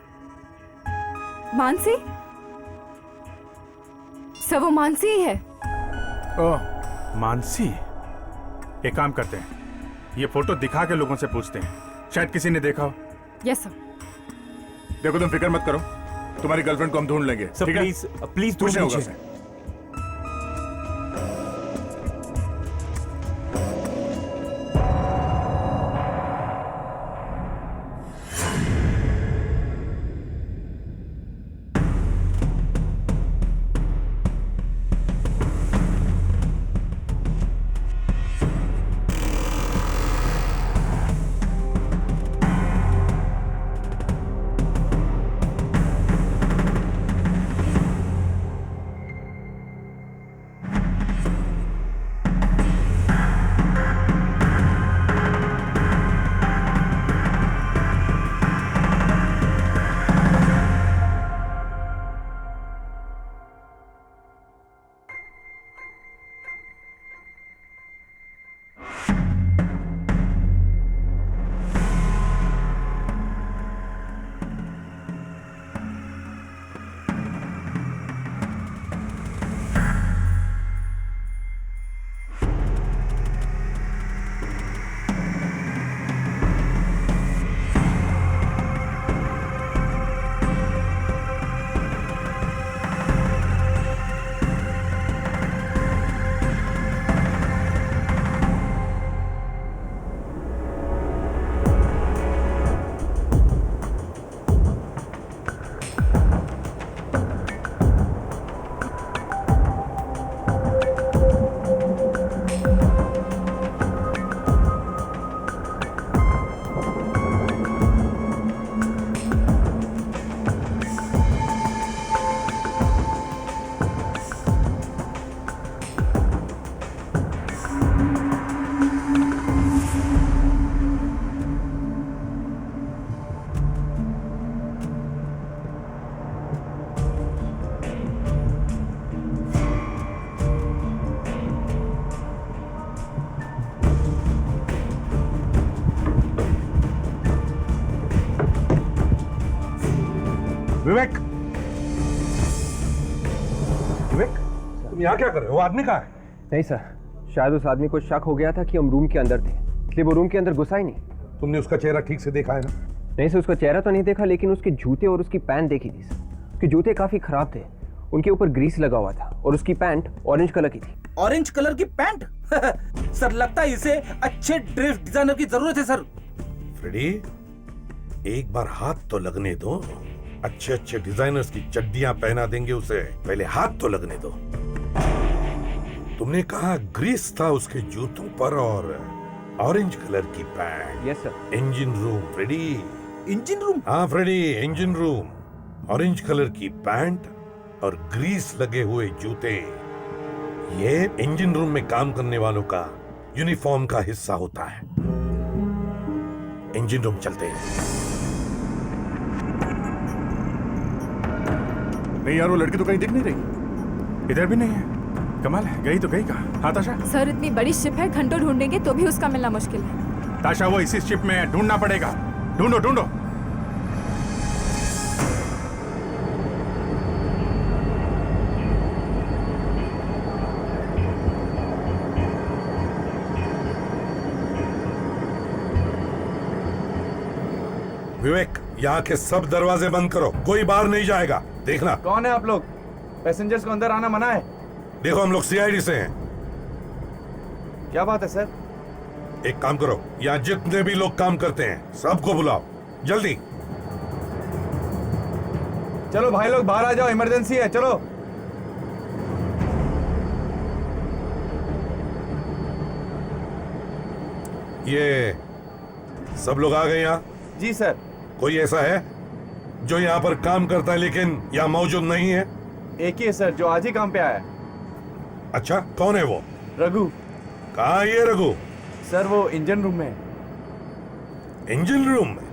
मानसी? सर, वो मानसी ही है। ओह, मानसी। एक काम करते हैं, ये फोटो दिखा के लोगों से पूछते हैं, शायद किसी ने देखा हो। Yes sir. देखो, तुम फिक्र मत करो, तुम्हारी गर्लफ्रेंड को हम ढूंढ लेंगे। सर प्लीज पूछने होगा उसे। विवेक, तुम यहाँ क्या कर रहे हो? आदमी कहाँ है? नहीं सर, शायद उस आदमी को शक हो गया था कि हम रूम के अंदर थे, इसलिए वो रूम के अंदर घुसा ही नहीं। तुमने उसका चेहरा ठीक से देखा है ना? नहीं सर, उसका चेहरा तो नहीं देखा, लेकिन उसके जूते और उसकी पैंट देखी थी सर। उसके जूते काफी खराब थे, उनके ऊपर ग्रीस लगा हुआ था और उसकी पैंट ऑरेंज कलर की थी। ऑरेंज कलर की पैंट? सर, लगता है इसे अच्छे ड्रेस डिजाइनर की जरूरत है सर। फ्रेडी, एक बार हाथ तो लगने दो। अच्छे अच्छे डिजाइनर्स की चड्डियां पहना देंगे उसे, पहले हाथ तो लगने दो। तुमने कहा ग्रीस था उसके जूतों पर और ऑरेंज कलर की pant. Yes sir. Engine room Freddy. Engine room? हाँ Freddy, engine room. Orange colour की पैंट, और ग्रीस लगे हुए जूते, ये इंजन रूम में काम करने वालों का यूनिफॉर्म का हिस्सा होता है। इंजन रूम चलते हैं। नहीं यार, वो लड़की तो कहीं दिख नहीं रही। इधर भी नहीं है। कमाल है, गई तो गई कहाँ? हाँ ताशा? सर इतनी बड़ी शिप है, घंटों ढूंढेंगे तो भी उसका मिलना मुश्किल है। ताशा वो इसी शिप में है, ढूंढना पड़ेगा। ढूंढो ढूंढो। विवेक, यहाँ के सब दरवाजे बंद करो, कोई बाहर नहीं जाएगा। देखना। कौन है आप लोग? पैसेंजर्स को अंदर आना मना है। देखो, हम लोग सीआईडी से हैं। क्या बात है सर? एक काम करो, यहाँ जितने भी लोग काम करते हैं सबको बुलाओ, जल्दी। चलो भाई लोग बाहर आ जाओ, इमरजेंसी है। चलो। ये सब लोग आ गए यहाँ? जी सर। कोई ऐसा है जो यहाँ पर काम करता है लेकिन यहाँ मौजूद नहीं है? एक ही है सर, जो आज ही काम पे आया है। अच्छा, कौन है वो? रघु। कहाँ है ये रघु? सर वो इंजन रूम में है। इंजन रूम में?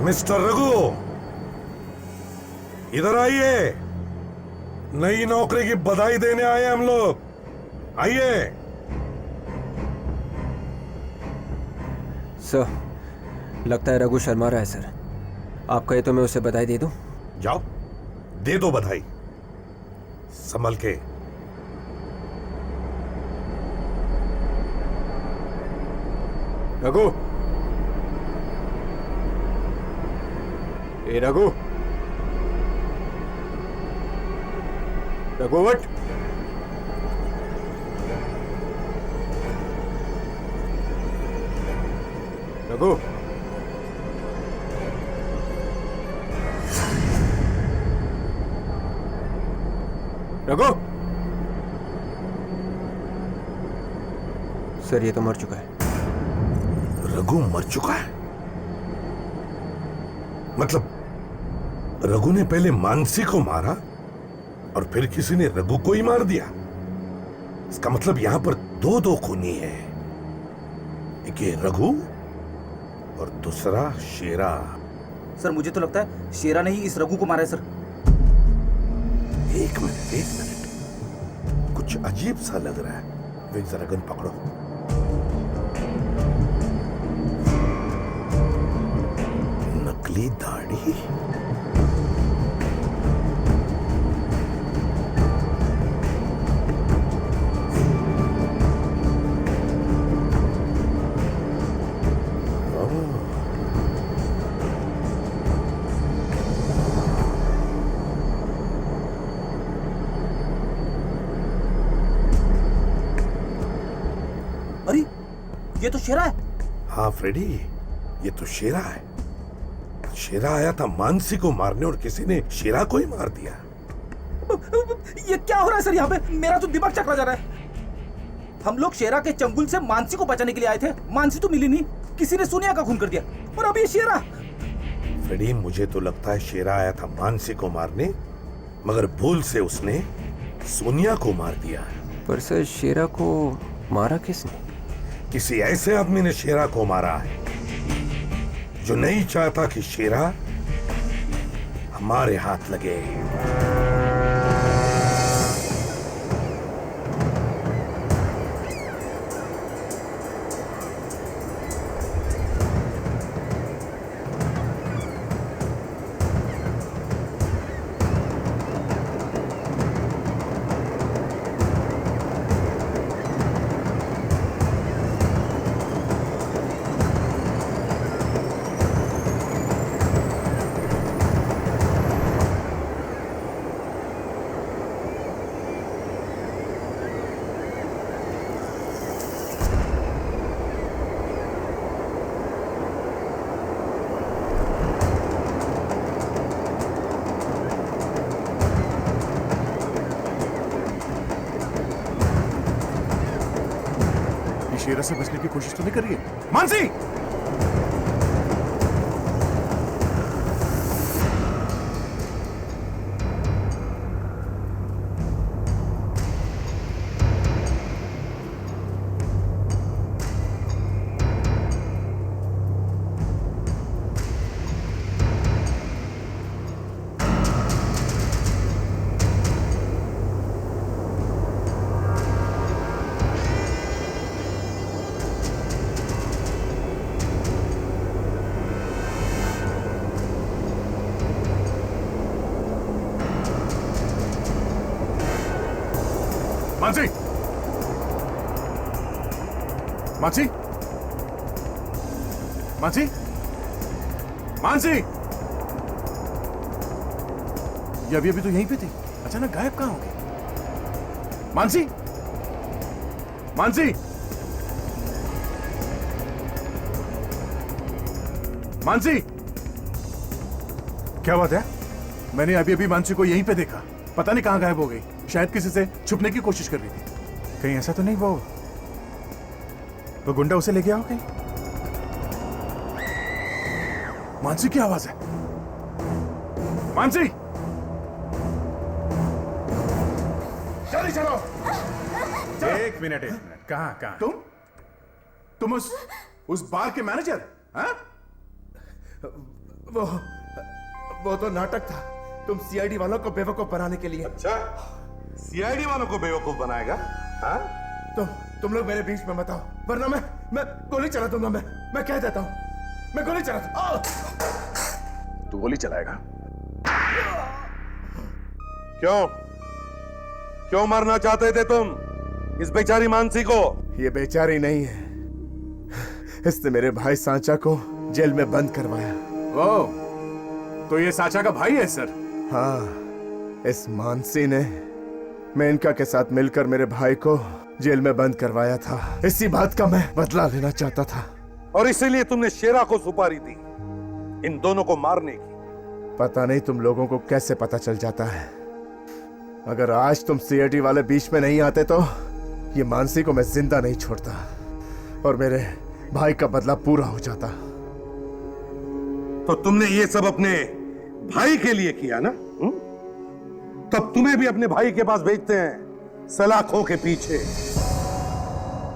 मिस्टर रघु, इधर आइए। नई नौकरी की बधाई देने आए हम लोग, आइए। सर, लगता है रघु शर्मा रहा है सर। आप कहे तो मैं उसे बधाई दे दूं? जाओ, दे दो बधाई, संभल के। रघु, ए रघु, रघु उठ। रघु, रघु। सर ये तो मर चुका है। रघु मर चुका है? मतलब रघु ने पहले मानसी को मारा और फिर किसी ने रघु को ही मार दिया? इसका मतलब यहां पर दो खूनी हैं, एक ये रघु और दूसरा शेरा। सर मुझे तो लगता है शेरा ने ही इस रघु को मारा है सर। एक मिनट, कुछ अजीब सा लग रहा है। वेट, जरा गन पकड़ो। नकली दाढ़ी। अरे ये तो शेरा है। हाँ फ्रेडी, ये तो शेरा है। शेरा आया था मानसी को मारने और किसी ने शेरा को ही मार दिया। ये क्या हो रहा है सर यहाँ पे? मेरा तो दिमाग चकरा जा रहा है। हम लोग शेरा के चंगुल से मानसी को बचाने के लिए आए थे। मानसी तो मिली नहीं, किसी ने सोनिया का खून कर दिया और अभी शेरा। फ्रेडी, मुझे तो लगता है शेरा आया था मानसी को मारने, मगर भूल से उसने सोनिया को मार दिया। पर सर, शेरा को मारा किसने? किसी ऐसे आदमी ने शेरा को मारा है जो नहीं चाहता कि शेरा हमारे हाथ लगे। शेरा से बचने की कोशिश तो नहीं कर रही है? मानसी! मानसी! मानसी! मानसी! मानसी! ये अभी तो यहीं पे थी, अचानक गायब कहाँ हो गई? मानसी! मानसी! मानसी! क्या बात है? मैंने अभी मानसी को यहीं पे देखा, पता नहीं कहाँ गायब हो गई। शायद किसी से छुपने की कोशिश कर रही थी। कहीं ऐसा तो नहीं वो गुंडा उसे ले गया हो कहीं? मानसी की आवाज है। मानसी! जल्दी चलो। एक मिनट कहाँ? तुम उस बार के मैनेजर? हाँ? वो तो नाटक था। तुम सीआईडी वालों को बेवकूफ बनाने के लिए। अच्छा, सीआईडी वालों को बेवकूफ बनाएगा? हाँ? तुम लोग मेरे बीच में मत आओ, वरना मैं गोली चला दूंगा। मैं कह देता हूं, मैं गोली चला दूंगा। तू गोली चलाएगा? क्यों मारना चाहते थे तुम इस बेचारी मानसी को? ये बेचारी नहीं है, इसने मेरे भाई सांचा को जेल में बंद करवाया। तो ये सांचा का भाई है सर? हाँ, इस मानसी ने मेनका के साथ मिलकर मेरे भाई को जेल में बंद करवाया था। इसी बात का मैं बदला लेना चाहता था। और इसीलिए तुमने शेरा को सुपारी दी इन दोनों को मारने की। पता नहीं तुम लोगों को कैसे पता चल जाता है। अगर आज तुम सीआईडी वाले बीच में नहीं आते तो ये मानसी को मैं जिंदा नहीं छोड़ता और मेरे भाई का बदला पूरा हो जाता। तो तुमने ये सब अपने भाई के लिए किया ना? तब तुम्हें भी अपने भाई के पास भेजते हैं सलाखों के पीछे।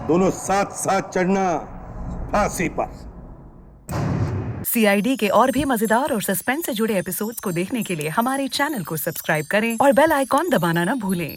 दोनों साथ साथ चढ़ना फांसी पर। सीआईडी के और भी मजेदार और सस्पेंस से जुड़े एपिसोड्स को देखने के लिए हमारे चैनल को सब्सक्राइब करें और बेल आइकॉन दबाना ना भूलें।